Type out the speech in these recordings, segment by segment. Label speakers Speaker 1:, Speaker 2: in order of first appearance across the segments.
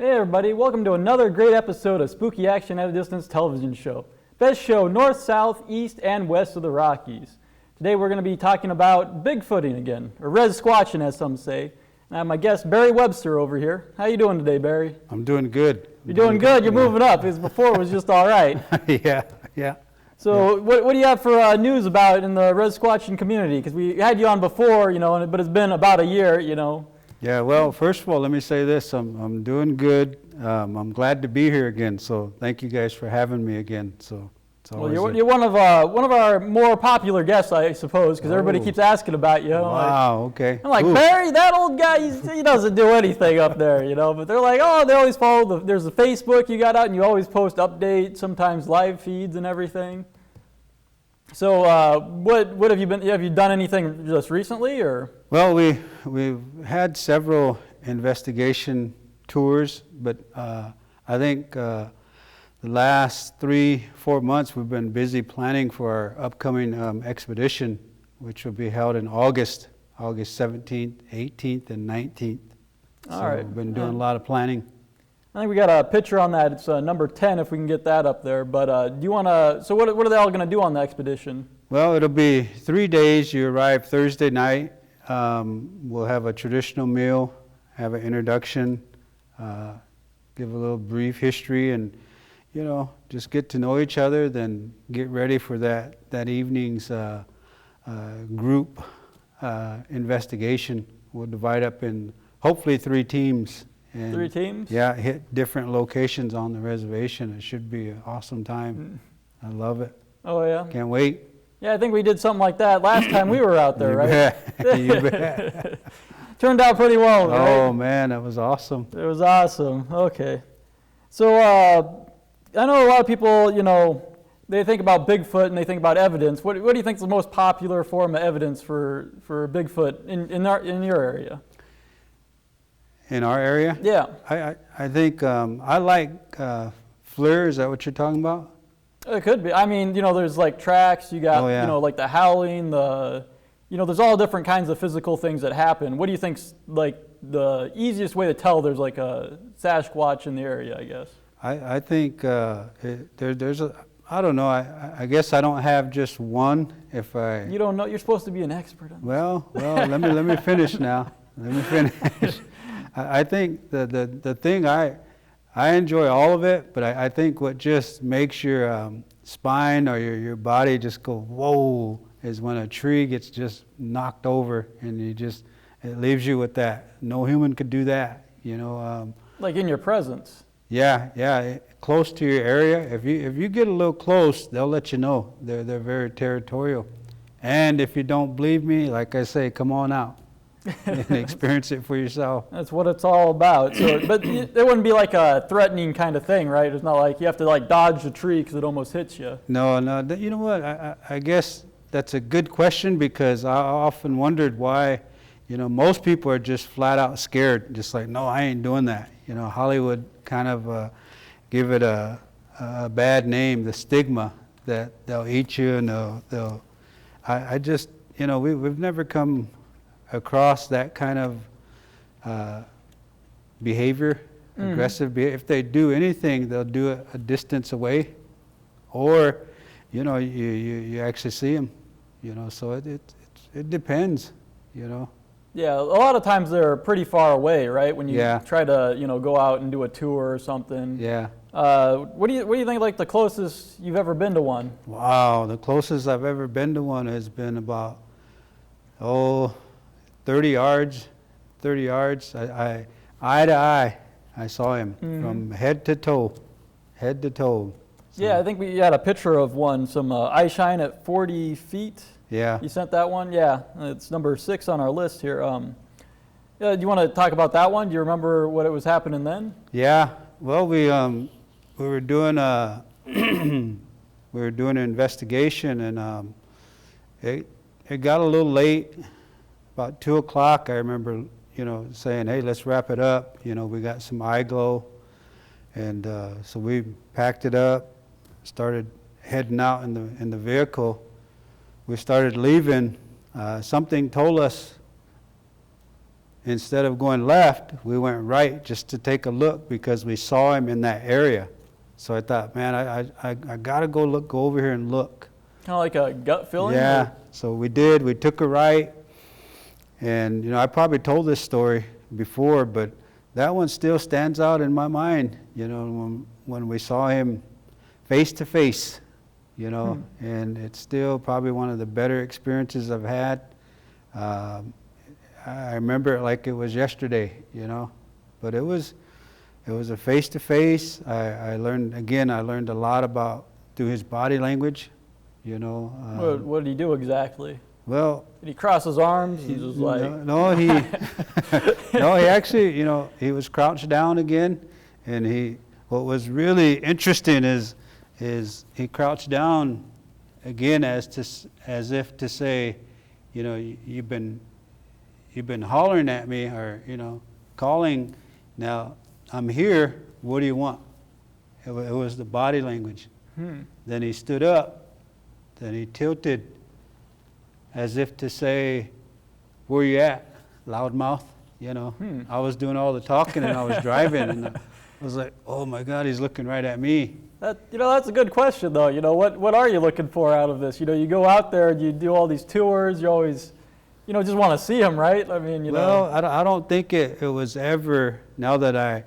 Speaker 1: Hey everybody, welcome to another great episode of Spooky Action at a Distance television show. Best show north, south, east, and west of the Rockies. Today we're going to be talking about Bigfooting again, or Rezsquatching as some say. And I have my guest Barry Webster over here. How you doing today, Barry?
Speaker 2: I'm doing good.
Speaker 1: You're doing good? You're moving up, because before it was just all right.
Speaker 2: Yeah.
Speaker 1: So what do you have for news about in the Rezsquatching community? Because we had you on before, but it's been about a year,
Speaker 2: Yeah, well, first of all, let me say this. I'm doing good. I'm glad to be here again. So thank you guys for having me again. So it's always
Speaker 1: you're one of our more popular guests, I suppose, because everybody keeps asking about you.
Speaker 2: Wow, okay.
Speaker 1: I'm like, ooh. Barry, that old guy, he doesn't do anything up there, But they're like, oh, they always follow there's a Facebook you got out, and you always post updates, sometimes live feeds and everything. So what have you been? Have you done anything just recently, or?
Speaker 2: Well, we've had several investigation tours, but I think the last 3-4 months we've been busy planning for our upcoming expedition, which will be held in August 17th, 18th, and 19th.
Speaker 1: All right.
Speaker 2: We've been doing a lot of planning.
Speaker 1: I think we got a picture on that. It's number 10 if we can get that up there. But do you want to, so what are they all going to do on the expedition? Well,
Speaker 2: it'll be 3 days. You arrive Thursday night. We'll have a traditional meal, have an introduction, give a little brief history, and, just get to know each other, then get ready for that evening's group investigation. We'll divide up in hopefully 3 teams. And
Speaker 1: 3 teams?
Speaker 2: Yeah, hit different locations on the reservation. It should be an awesome time. I love it.
Speaker 1: Oh, yeah?
Speaker 2: Can't wait.
Speaker 1: Yeah, I think we did something like that last time we were out there, right?
Speaker 2: You bet.
Speaker 1: Turned out pretty well, right?
Speaker 2: Oh, man, that was awesome.
Speaker 1: It was awesome. Okay. So I know a lot of people, they think about Bigfoot and they think about evidence. What do you think is the most popular form of evidence for Bigfoot in your area?
Speaker 2: In our area?
Speaker 1: Yeah.
Speaker 2: I think I like FLIR. Is that what you're talking about?
Speaker 1: It could be. I mean, there's like tracks. You got, like the howling. There's all different kinds of physical things that happen. What do you think's like the easiest way to tell there's like a Sasquatch in the area? I guess.
Speaker 2: I think there's a. I don't know. I guess I don't have just one. You
Speaker 1: don't know. You're supposed to be an expert on this.
Speaker 2: Well, let me finish now. Let me finish. I think the thing I enjoy all of it, but I think what just makes your spine or your body just go whoa is when a tree gets just knocked over and it leaves you with that. No human could do that,
Speaker 1: like in your presence.
Speaker 2: Yeah, close to your area. If you get a little close, they'll let you know. They're very territorial. And if you don't believe me, like I say, come on out. And experience it for yourself.
Speaker 1: That's what it's all about. So, but it wouldn't be like a threatening kind of thing, right? It's not like you have to like dodge the tree because it almost hits you.
Speaker 2: No. You know what? I guess that's a good question, because I often wondered why, most people are just flat out scared. Just like, no, I ain't doing that. Hollywood kind of give it a bad name, the stigma that they'll eat you and they'll. I just, we've never come across that kind of behavior, aggressive behavior. If they do anything, they'll do it a distance away, or you actually see them. So it depends.
Speaker 1: Yeah, a lot of times they're pretty far away, right? When you try to go out and do a tour or something.
Speaker 2: Yeah.
Speaker 1: What do you think like the closest you've ever been to one?
Speaker 2: Wow, the closest I've ever been to one has been about 30 yards. Eye to eye, I saw him from head to toe. So.
Speaker 1: Yeah, I think we had a picture of one, some eye shine at 40 feet.
Speaker 2: Yeah.
Speaker 1: You sent that one? Yeah, it's number 6 on our list here. Do you want to talk about that one? Do you remember what it was happening then?
Speaker 2: Yeah. Well, we were doing an investigation, and it got a little late. About 2 o'clock, I remember, saying, hey, let's wrap it up. We got some eye glow. And so we packed it up, started heading out in the vehicle. We started leaving. Something told us instead of going left, we went right just to take a look because we saw him in that area. So I thought, man, I got to go over here and look.
Speaker 1: Kind of like a gut feeling?
Speaker 2: Yeah,
Speaker 1: or?
Speaker 2: so we did. We took a right. And, you know, I probably told this story before, but that one still stands out in my mind, you know, when we saw him face to face, you know, and it's still probably one of the better experiences I've had. I remember it like it was yesterday, you know, but it was a face to face. I learned a lot through his body language, you know.
Speaker 1: What did he do exactly?
Speaker 2: Well,
Speaker 1: did he cross his arms? He was like...
Speaker 2: No, he actually, you know, he was crouched down again, and what was really interesting is he crouched down again as if to say, you know, you've been hollering at me, or, you know, calling. Now I'm here. What do you want? It was the body language. Then he stood up. Then he tilted, as if to say, where you at, loudmouth? You know, I was doing all the talking and I was driving, and I was like, oh my God, he's looking right at me.
Speaker 1: You know, that's a good question, though. You know, what are you looking for out of this? You know, you go out there and you do all these tours. You always, you know, just want to see him, right? I mean, you know.
Speaker 2: Well, I don't think it was ever, now that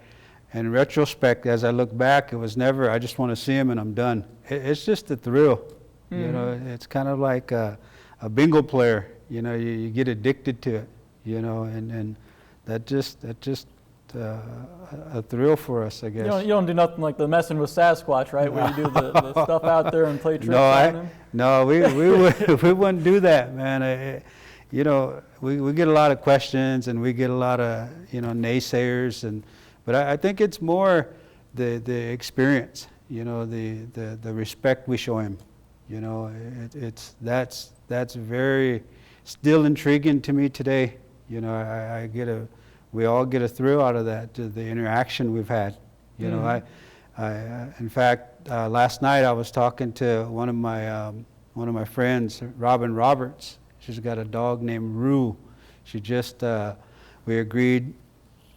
Speaker 2: in retrospect, as I look back, it was never, I just want to see him and I'm done. It's just a thrill. You know, it's kind of like a bingo player. You know, you get addicted to it, you know, and that just a thrill for us, I guess.
Speaker 1: You don't do nothing like the messing with Sasquatch, right? Where you do the stuff out there and play tricks on him?
Speaker 2: No, we wouldn't do that, man. You know, we get a lot of questions and we get a lot of, you know, naysayers, but I think it's more the experience, you know, the respect we show him. You know, that's very still intriguing to me today. You know, we all get a thrill out of that, the interaction we've had. You know, in fact, last night I was talking to one of my friends, Robin Roberts. She's got a dog named Rue. She just we agreed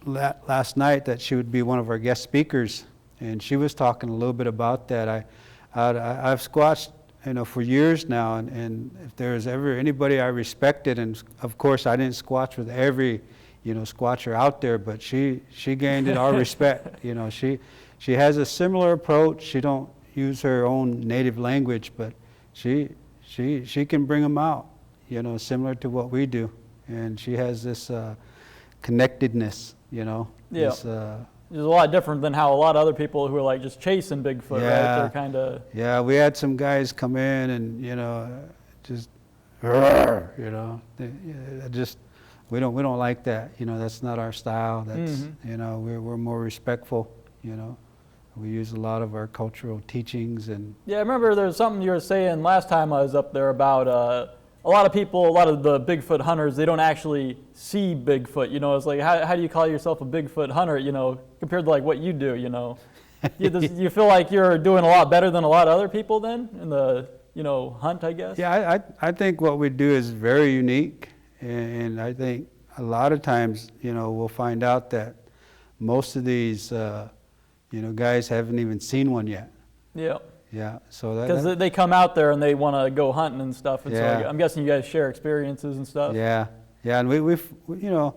Speaker 2: last night that she would be one of our guest speakers, and she was talking a little bit about that. I've squatched, you know, for years now, and if there's ever anybody I respected, and of course I didn't squatch with every, you know, squatcher out there, but she gained our respect. You know, she has a similar approach. She don't use her own native language, but she can bring them out, you know, similar to what we do, and she has this connectedness, you know.
Speaker 1: Yeah.
Speaker 2: This,
Speaker 1: it's a lot different than how a lot of other people who are like just chasing Bigfoot, right? They're kind of...
Speaker 2: Yeah, we had some guys come in and, you know, just, you know, we don't like that. You know, that's not our style. That's, you know, we're more respectful, you know. We use a lot of our cultural teachings and... Yeah,
Speaker 1: I remember there was something you were saying last time I was up there about a lot of the Bigfoot hunters, they don't actually see Bigfoot. You know, it's like, how do you call yourself a Bigfoot hunter, you know, compared to like what you do, you know? You feel like you're doing a lot better than a lot of other people then in the, you know, hunt, I guess?
Speaker 2: Yeah, I think what we do is very unique, and I think a lot of times, you know, we'll find out that most of these, you know, guys haven't even seen one yet.
Speaker 1: Yeah.
Speaker 2: Yeah, so
Speaker 1: because they come out there and they want to go hunting and stuff, and
Speaker 2: yeah.
Speaker 1: so I'm guessing you guys share experiences and stuff.
Speaker 2: Yeah, and we you know,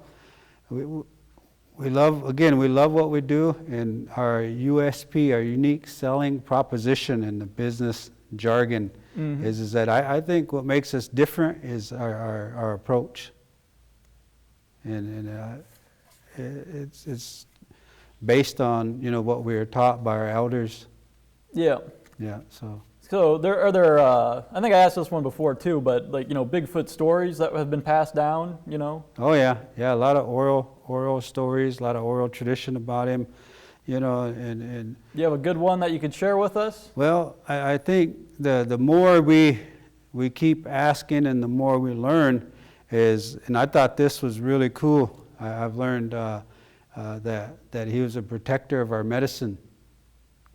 Speaker 2: we love what we do, and our USP, our unique selling proposition in the business jargon, is that I think what makes us different is our approach, and it's based on, you know, what we were taught by our elders.
Speaker 1: Yeah.
Speaker 2: Yeah,
Speaker 1: so there I think I asked this one before too, but like, you know, Bigfoot stories that have been passed down, you know?
Speaker 2: Oh yeah, a lot of oral stories, a lot of oral tradition about him, you know, and
Speaker 1: do you have a good one that you could share with us?
Speaker 2: Well, I think the more we keep asking and the more we learn and I thought this was really cool. I've learned that he was a protector of our medicine.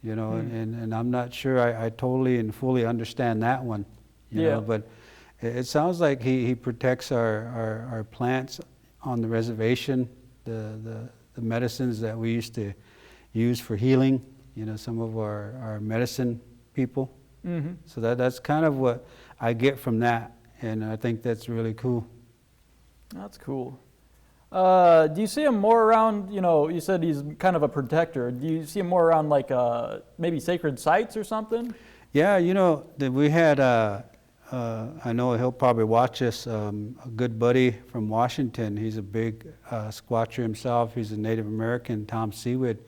Speaker 2: You know, and I'm not sure I totally and fully understand that one, you know, but it sounds like he protects our plants on the reservation, the medicines that we used to use for healing, some of our medicine people.
Speaker 1: Mm-hmm.
Speaker 2: So that's kind of what I get from that, and I think that's really cool.
Speaker 1: That's cool. Do you see him more around, you said he's kind of a protector. Do you see him more around like maybe sacred sites or something?
Speaker 2: Yeah, we had, I know he'll probably watch us, a good buddy from Washington. He's a big squatcher himself. He's a Native American, Tom Seawood.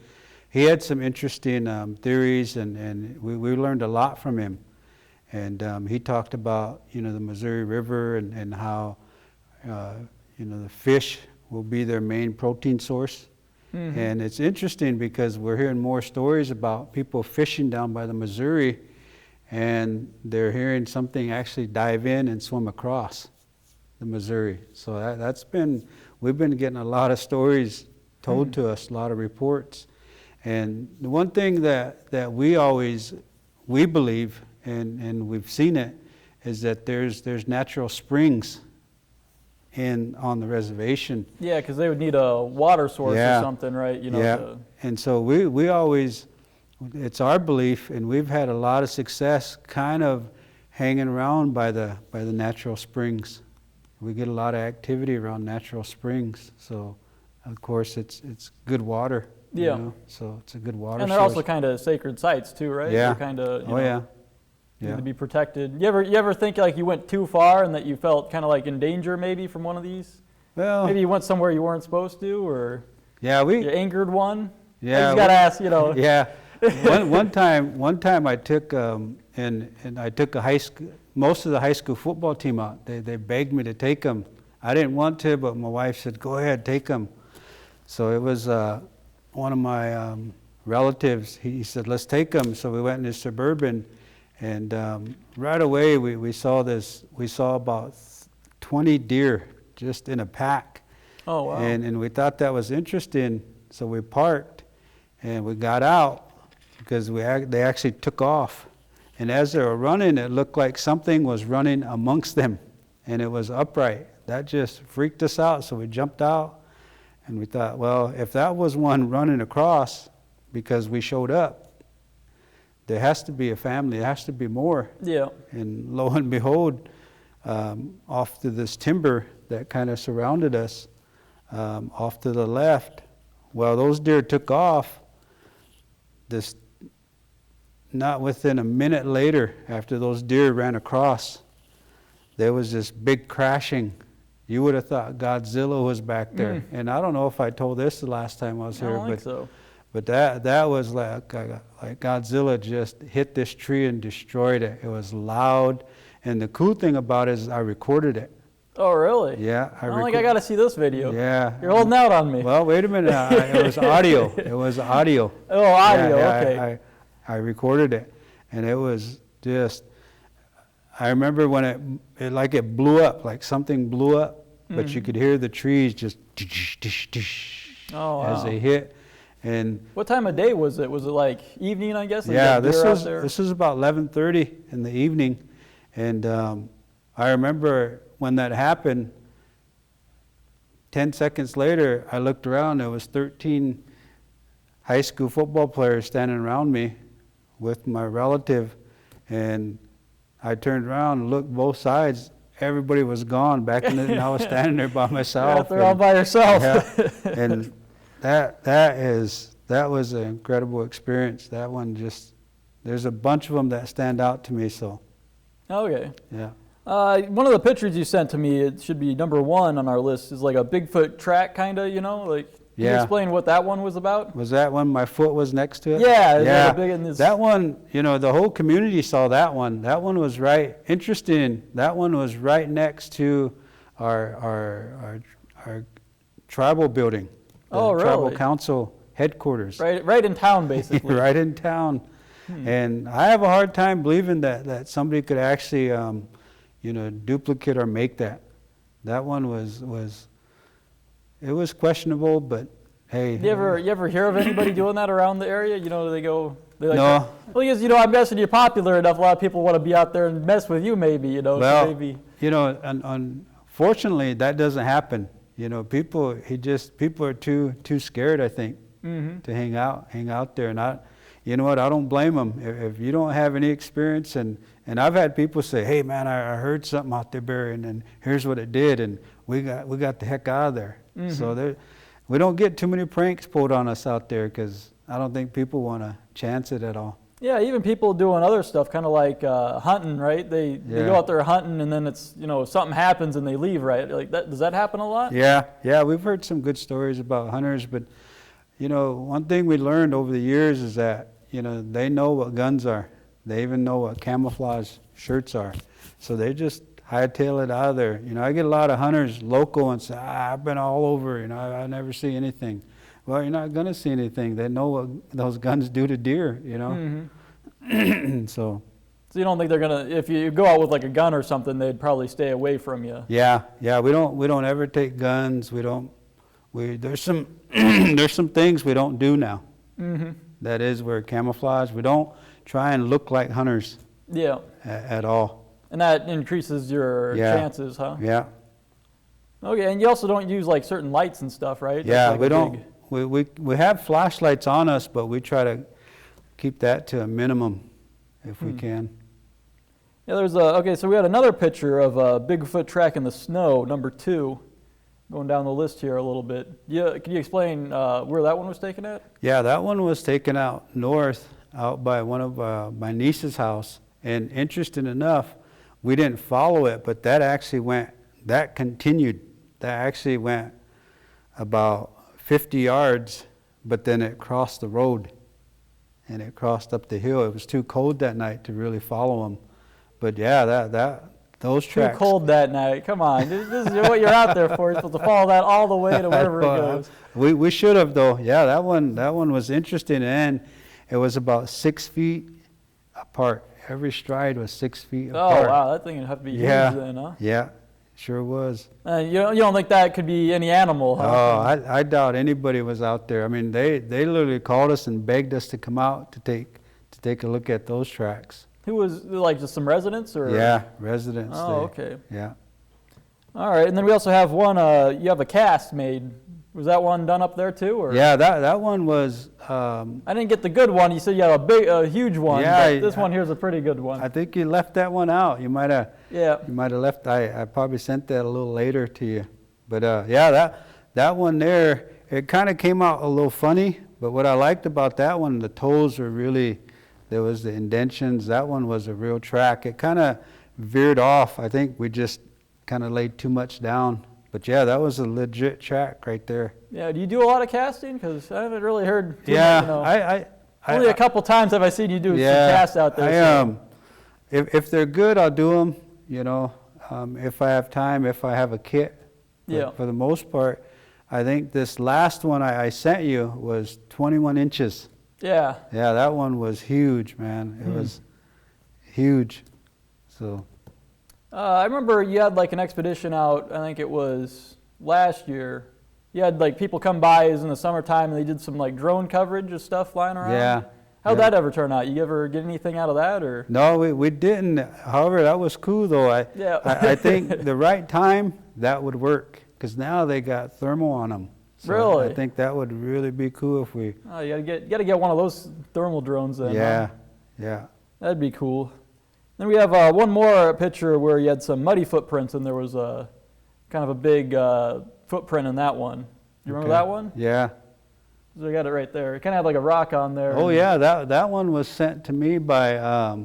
Speaker 2: He had some interesting theories, and we learned a lot from him. And he talked about, the Missouri River and how, the fish will be their main protein source. Mm-hmm. And it's interesting because we're hearing more stories about people fishing down by the Missouri, and they're hearing something actually dive in and swim across the Missouri. So we've been getting a lot of stories told to us, a lot of reports. And the one thing that we believe, and we've seen it, is that there's natural springs on the reservation.
Speaker 1: Yeah, because they would need a water source or something, right?
Speaker 2: And so we always, it's our belief, and we've had a lot of success kind of hanging around by the natural springs. We get a lot of activity around natural springs. So, of course, it's good water.
Speaker 1: Yeah.
Speaker 2: So it's a good water
Speaker 1: and they're
Speaker 2: source.
Speaker 1: also kind of sacred sites too, right?
Speaker 2: Yeah.
Speaker 1: They're kind of, need
Speaker 2: Yeah.
Speaker 1: to be protected. You ever think like you went too far and that you felt kind of like in danger maybe from one of these?
Speaker 2: Well,
Speaker 1: maybe you went somewhere you weren't supposed to, or you angered one?
Speaker 2: Yeah.
Speaker 1: I just gotta ask,
Speaker 2: Yeah. one time I took and I took most of the high school football team out. They begged me to take them. I didn't want to, but my wife said, "Go ahead, take them." So it was one of my relatives. He said, "Let's take them." So we went in this Suburban, and right away we saw about 20 deer just in a pack.
Speaker 1: Oh wow!
Speaker 2: And we thought that was interesting, so we parked and we got out because they actually took off. And as they were running, it looked like something was running amongst them, and it was upright. That just freaked us out, so we jumped out. And we thought, well, if that was one running across because we showed up, there has to be a family, there has to be more.
Speaker 1: Yeah.
Speaker 2: And lo and behold, off to this timber that kind of surrounded us, off to the left, well, those deer took off. Not within a minute later, after those deer ran across, there was this big crashing. You would have thought Godzilla was back there. And I don't know if I told this the last time I was here, but that was like Godzilla just hit this tree and destroyed it. It was loud, and the cool thing about it is I recorded it.
Speaker 1: Oh, really?
Speaker 2: Yeah.
Speaker 1: I got to see this video.
Speaker 2: Yeah.
Speaker 1: You're holding out on me.
Speaker 2: Well, wait a minute. It was audio. It was audio.
Speaker 1: Oh, audio. Okay.
Speaker 2: I recorded it, and it was just. I remember when it blew up, like something blew up, but you could hear the trees just as they hit. And
Speaker 1: what time of day was it? Was it like evening, I guess?
Speaker 2: Yeah, this was about 11:30 in the evening, and I remember when that happened. 10 seconds later, I looked around. There was 13 high school football players standing around me with my relative, and I turned around and looked both sides. Everybody was gone back in and I was standing there by myself.
Speaker 1: They're all by yourself.
Speaker 2: Yeah, and that was an incredible experience. That one there's a bunch of them that stand out to me. So.
Speaker 1: Okay.
Speaker 2: Yeah.
Speaker 1: One of the pictures you sent to me, it should be number 1 on our list, is like a Bigfoot track, kind of. Can you explain what that one was about?
Speaker 2: Was that when my foot was next to it?
Speaker 1: Yeah.
Speaker 2: That one, the whole community saw that one. That one was interesting. That one was right next to our tribal building.
Speaker 1: Oh, really?
Speaker 2: Tribal council headquarters.
Speaker 1: Right in town, basically.
Speaker 2: Right in town. And I have a hard time believing that somebody could actually, duplicate or make that. That one was questionable, but hey.
Speaker 1: You ever hear of anybody doing that around the area? They go.
Speaker 2: No.
Speaker 1: Well, because I'm guessing you're popular enough. A lot of people want to be out there and mess with you, maybe.
Speaker 2: Well,
Speaker 1: so maybe.
Speaker 2: Unfortunately, that doesn't happen. people are too scared, I think, to hang out there. And you know what, I don't blame them. If you don't have any experience, and I've had people say, hey man, I heard something out there burying, and here's what it did, and we got the heck out of there. So we don't get too many pranks pulled on us out there, because I don't think people want to chance it at all.
Speaker 1: Yeah, even people doing other stuff, kind of like hunting, right? They go out there hunting, and then it's, something happens and they leave, right? Like that, does that happen a lot?
Speaker 2: Yeah, we've heard some good stories about hunters, but one thing we learned over the years is that they know what guns are. They even know what camouflage shirts are. So they just hightail it out of there. I get a lot of hunters local and say, I've been all over, I never see anything. Well, you're not going to see anything. They know what those guns do to deer, So
Speaker 1: you don't think they're going to, if you go out with like a gun or something, they'd probably stay away from you?
Speaker 2: Yeah, we don't ever take guns. There's some there's some things we don't do now. That is, we're camouflage. We don't try and look like hunters.
Speaker 1: Yeah.
Speaker 2: At all. And
Speaker 1: that increases your chances, huh?
Speaker 2: Yeah.
Speaker 1: Okay, and you also don't use like certain lights and stuff, right?
Speaker 2: Yeah,
Speaker 1: like
Speaker 2: we don't. We have flashlights on us, but we try to keep that to a minimum if we can.
Speaker 1: Yeah, okay, so we had another picture of a Bigfoot track in the snow, number 2, going down the list here a little bit. Yeah, can you explain where that one was taken at? Yeah, that one was taken out north, out by one of my niece's house. And interesting enough, we didn't follow it, but that actually went about 50 yards, but then it crossed the road and it crossed up the hill. It was too cold that night to really follow them. But yeah, those tracks. Too cold that night. Come on, this is what you're out there for. You're supposed to follow that all the way to wherever it goes.
Speaker 2: We should have though. Yeah, that one was interesting, and it was about 6 feet apart. Every stride was 6 feet apart.
Speaker 1: Oh wow, that thing would have to be huge then, huh?
Speaker 2: Yeah. Sure was.
Speaker 1: You don't think that could be any animal, huh?
Speaker 2: Oh, I doubt anybody was out there. I mean, they literally called us and begged us to come out to take a look at those tracks.
Speaker 1: Who was, like, just some residents, or?
Speaker 2: Yeah, residents.
Speaker 1: Oh, okay.
Speaker 2: Yeah.
Speaker 1: All right, and then we also have one. You have a cast made. Was that one done up there too, or?
Speaker 2: Yeah, that one was.
Speaker 1: I didn't get the good one. You said you had a huge one. Yeah, but this one here is a pretty good one.
Speaker 2: I think you left that one out. You might have. Yeah. You might have left. I probably sent that a little later to you, but yeah, that one there, it kind of came out a little funny. But what I liked about that one, the toes were really, there was the indentions. That one was a real track. It kind of veered off. I think we just kind of laid too much down. But yeah, that was a legit track right there.
Speaker 1: Yeah, do you do a lot of casting? Because I haven't really heard too
Speaker 2: much,
Speaker 1: I only a couple times have I seen you do some casts out there.
Speaker 2: If they're good, I'll do them, if I have time, if I have a kit. But for the most part, I think this last one I sent you was 21 inches.
Speaker 1: Yeah.
Speaker 2: Yeah, that one was huge, man. It was huge. So.
Speaker 1: I remember you had like an expedition out, I think it was last year. You had like people come by, it was in the summertime, and they did some like drone coverage of stuff flying around.
Speaker 2: Yeah.
Speaker 1: How'd that ever turn out? You ever get anything out of that, or?
Speaker 2: No, we didn't. However, that was cool though. I think the right time, that would work, because now they got thermal on them. So
Speaker 1: really?
Speaker 2: I think that would really be cool if we.
Speaker 1: Oh, you gotta get one of those thermal drones then.
Speaker 2: Yeah,
Speaker 1: huh?
Speaker 2: Yeah.
Speaker 1: That'd be cool. Then we have one more picture where you had some muddy footprints, and there was a kind of a big footprint in that one. You remember that one?
Speaker 2: Yeah.
Speaker 1: So I got it right there. It kind of had like a rock on there.
Speaker 2: Oh yeah, that one was sent to me by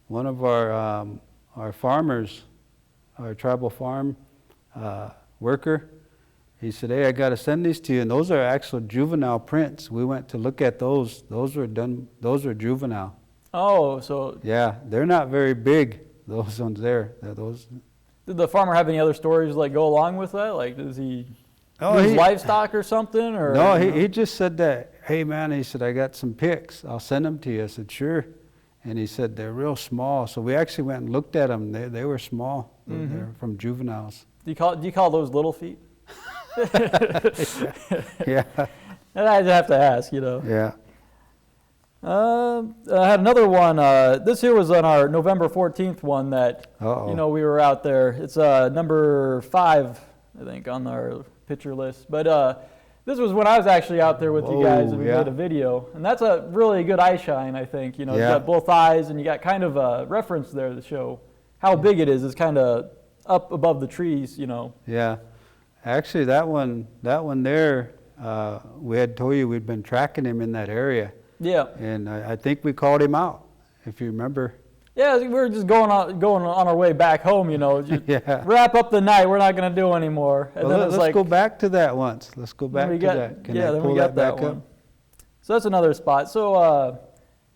Speaker 2: one of our farmers, our tribal farm worker. He said, "Hey, I got to send these to you." And those are actual juvenile prints. We went to look at those. Those were juvenile.
Speaker 1: Oh, so.
Speaker 2: Yeah, they're not very big. Those ones there. Those.
Speaker 1: Did the farmer have any other stories like go along with that? Like, does he lose livestock or something? Or
Speaker 2: no, he just said that. Hey man, he said, I got some pics. I'll send them to you. I said, sure. And he said they're real small. So we actually went and looked at them. They were small. They're from juveniles. Do you call those little feet? Yeah.
Speaker 1: I'd have to ask,
Speaker 2: Yeah.
Speaker 1: I had another one. This here was on our November 14th one that, we were out there. It's number 5, I think, on our picture list. But this was when I was actually out there with you guys and we made a video. And that's a really good eye shine, I think. You know, you got both eyes and you got kind of a reference there to show how big it is. It's kind of up above the trees, you know.
Speaker 2: Yeah. Actually, that one there, we had told you we'd been tracking him in that area.
Speaker 1: Yeah.
Speaker 2: And I think we called him out, if you remember.
Speaker 1: Yeah, we were just going on our way back home, you know. Just wrap up the night. We're not going to do anymore. And
Speaker 2: well,
Speaker 1: then
Speaker 2: let's go back to that once. Let's go back to that. Can I pull that back up?
Speaker 1: So that's another spot. So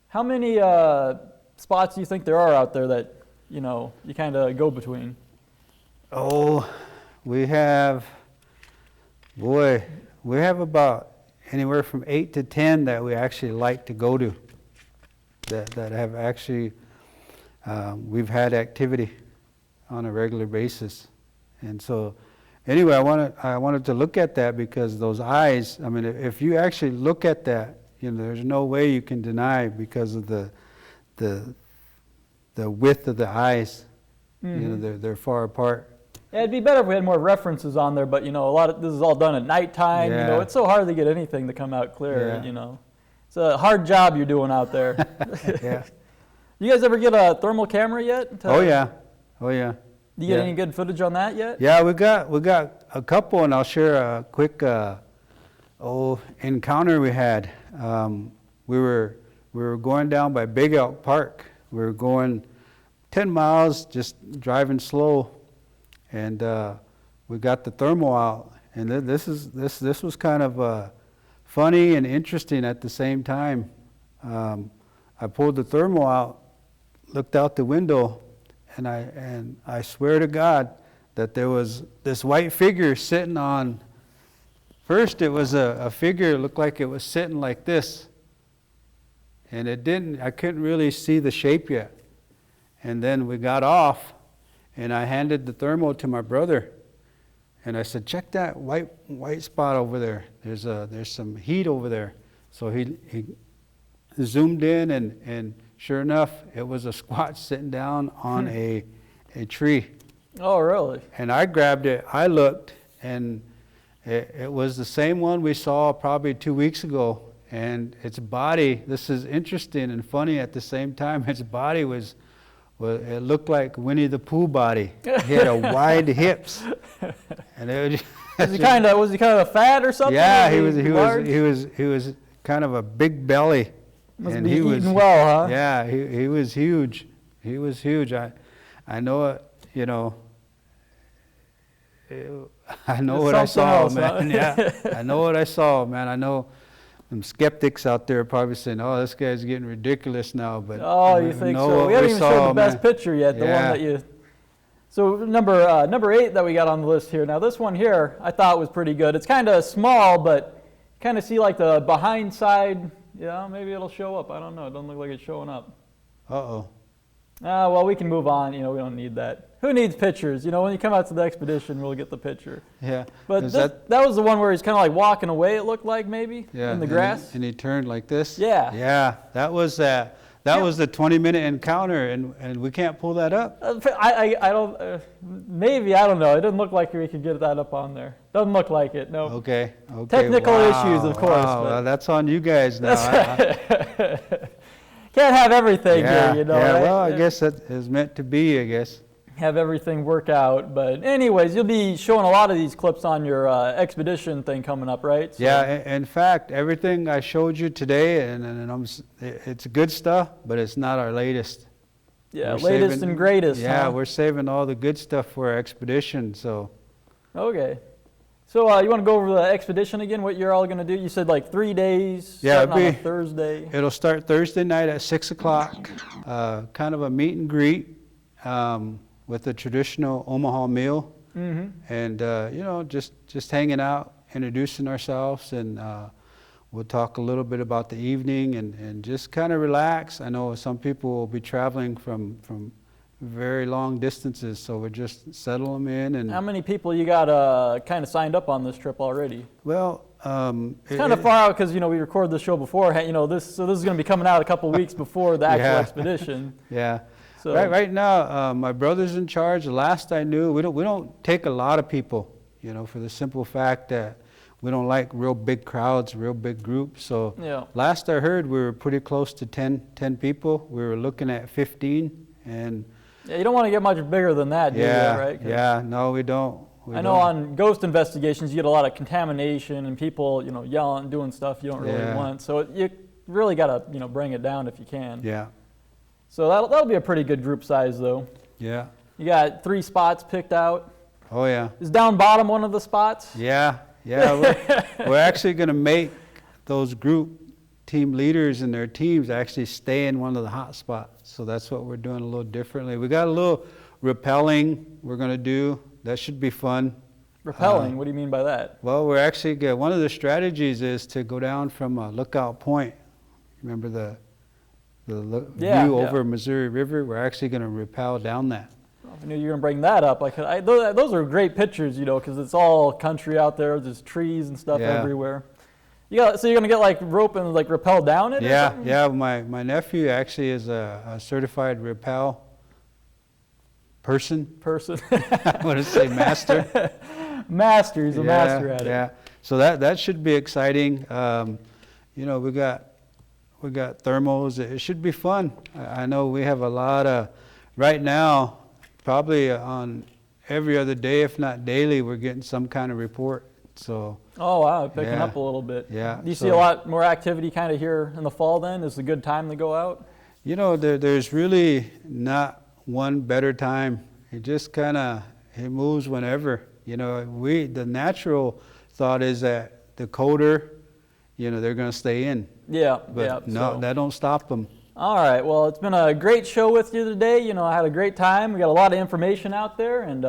Speaker 1: how many spots do you think there are out there that, you know, you kind of go between?
Speaker 2: Oh, we have about anywhere from 8 to 10 that we actually like to go to, that have actually, we've had activity on a regular basis. And so anyway, I wanted to look at that because those eyes, I mean, if you actually look at that, you know, there's no way you can deny because of the width of the eyes. Mm-hmm. You know, they're far apart.
Speaker 1: Yeah, it'd be better if we had more references on there, but you know, this is all done at nighttime.
Speaker 2: Yeah.
Speaker 1: You know, it's so hard to get anything to come out clear. Yeah. You know, it's a hard job you're doing out there.
Speaker 2: Yeah.
Speaker 1: You guys ever get a thermal camera yet?
Speaker 2: Oh yeah. Did
Speaker 1: you get any good footage on that yet?
Speaker 2: Yeah, we got a couple, and I'll share a quick encounter we had. We were going down by Big Elk Park. We were going 10 miles, just driving slow. And we got the thermal out, and this was kind of funny and interesting at the same time. I pulled the thermal out, looked out the window, and I swear to God that there was this white figure sitting on. First, it was a figure, it looked like it was sitting like this, and I couldn't really see the shape yet. And then we got off. And I handed the thermal to my brother, and I said, "Check that white spot over there. There's some heat over there." So he zoomed in, and sure enough, it was a squatch sitting down on a tree. Oh, really? And I grabbed it. I looked, and it was the same one we saw probably 2 weeks ago. And its body. This is interesting and funny at the same time. Its body was. Well, it looked like Winnie the Pooh body. He had a wide hips, and it was
Speaker 1: was he kind of fat or something?
Speaker 2: Yeah, he was kind of a big belly.
Speaker 1: Must be eating well, huh?
Speaker 2: Yeah, he was huge. He was huge. I know it. You know. I know what I saw, man. Yeah, I know what I saw, man. I know. Some skeptics out there are probably saying, "Oh, this guy's getting ridiculous now." But
Speaker 1: you think so? We haven't even showed the best picture yet. The one that you. So number 8 that we got on the list here. Now this one here, I thought was pretty good. It's kind of small, but kind of see like the behind side. Yeah, maybe it'll show up. I don't know. It doesn't look like it's showing up.
Speaker 2: Uh-oh.
Speaker 1: Well, we can move on. You know, we don't need that. Who needs pictures? You know, when you come out to the expedition, we'll get the picture.
Speaker 2: Yeah.
Speaker 1: But that was the one where he's kind of like walking away, it looked like, maybe, in the grass.
Speaker 2: And he turned like this?
Speaker 1: Yeah.
Speaker 2: Yeah, that was the 20-minute encounter, and we can't pull that up?
Speaker 1: I don't, maybe, I don't know. It doesn't look like we could get that up on there. Doesn't look like it, no.
Speaker 2: Okay.
Speaker 1: Technical issues, of course.
Speaker 2: Wow, well, that's on you guys now.
Speaker 1: Can't have everything here, you know.
Speaker 2: Yeah,
Speaker 1: right?
Speaker 2: Well, I guess that is meant to be, I guess.
Speaker 1: Have everything work out. But anyways, you'll be showing a lot of these clips on your expedition thing coming up, right? So.
Speaker 2: Yeah, in fact, everything I showed you today, and it's good stuff, but it's not our latest.
Speaker 1: Yeah, latest and greatest.
Speaker 2: Yeah, we're saving all the good stuff for our expedition, so.
Speaker 1: Okay. So you want to go over the expedition again, what you're all going to do? You said like 3 days, starting on a Thursday.
Speaker 2: It'll start Thursday night at 6 o'clock, kind of a meet and greet with the traditional Omaha meal. Mm-hmm. And, you know, just hanging out, introducing ourselves, and we'll talk a little bit about the evening and just kind of relax. I know some people will be traveling from very long distances, so we just settle them in. And
Speaker 1: how many people you got kind of signed up on this trip already?
Speaker 2: Well,
Speaker 1: it's kind of far out because, you know, we recorded the show before. You know, this is going to be coming out a couple weeks before the actual expedition.
Speaker 2: Yeah.
Speaker 1: So
Speaker 2: right now, my brother's in charge. The last I knew, we don't take a lot of people. you know, for the simple fact that we don't like real big crowds, real big groups. So
Speaker 1: Yeah.
Speaker 2: last I heard, we were pretty close to 10 people. We were looking at 15, and
Speaker 1: Yeah, you don't want to get much bigger than that, do
Speaker 2: yeah,
Speaker 1: you, right? 'Cause
Speaker 2: yeah, no, we don't.
Speaker 1: I know on ghost investigations, you get a lot of contamination and people, you know, yelling and doing stuff you don't really
Speaker 2: Yeah.
Speaker 1: want. So you really got to, you know, bring it down if you can.
Speaker 2: Yeah,
Speaker 1: So that'll be a pretty good group size, though.
Speaker 2: yeah,
Speaker 1: You got 3 spots picked out.
Speaker 2: oh yeah,
Speaker 1: Is down bottom one of the spots?
Speaker 2: yeah, yeah. We're actually going to make those group team leaders and their teams actually stay in one of the hot spots. So that's what we're doing a little differently. We got a little rappelling we're going to do. That should be fun.
Speaker 1: Repelling, what do you mean by that?
Speaker 2: Well, we're actually one of the strategies is to go down from a lookout point. Remember the
Speaker 1: Yeah,
Speaker 2: view
Speaker 1: yeah.
Speaker 2: over Missouri River? We're actually going to rappel down that.
Speaker 1: I knew you were going to bring that up. Those are great pictures, you know, because it's all country out there. There's trees and stuff
Speaker 2: Yeah.
Speaker 1: everywhere. So you're going to get like rope and like rappel down it? Or
Speaker 2: Yeah,
Speaker 1: something?
Speaker 2: yeah. My nephew actually is a certified rappel person. I want to say master.
Speaker 1: Master, he's a master at it.
Speaker 2: Yeah. So that should be exciting. You know, we got thermals. It should be fun. I know we have a lot of right now. Probably on every other day, if not daily, we're getting some kind of report. So.
Speaker 1: Oh wow, picking
Speaker 2: Yeah.
Speaker 1: up a little bit.
Speaker 2: Yeah,
Speaker 1: Do you see a lot more activity kind of here in the fall? Then is a good time to go out.
Speaker 2: You know, there's really not one better time. It just kind of moves whenever. You know, the natural thought is that the colder, you know, they're going to stay in.
Speaker 1: Yeah,
Speaker 2: But
Speaker 1: yeah.
Speaker 2: no,
Speaker 1: so.
Speaker 2: that don't stop them.
Speaker 1: All right. Well, it's been a great show with you today. You know, I had a great time. We got a lot of information out there, and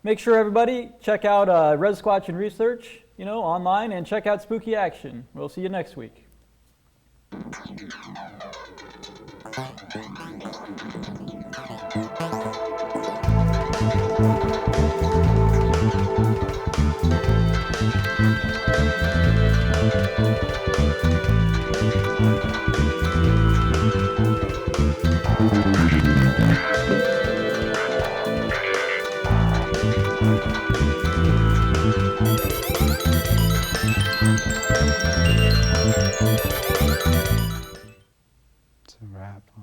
Speaker 1: make sure everybody check out Rezsquatching Research, you know, online, and check out Spooky Action. We'll see you next week.
Speaker 2: It's a wrap. Huh?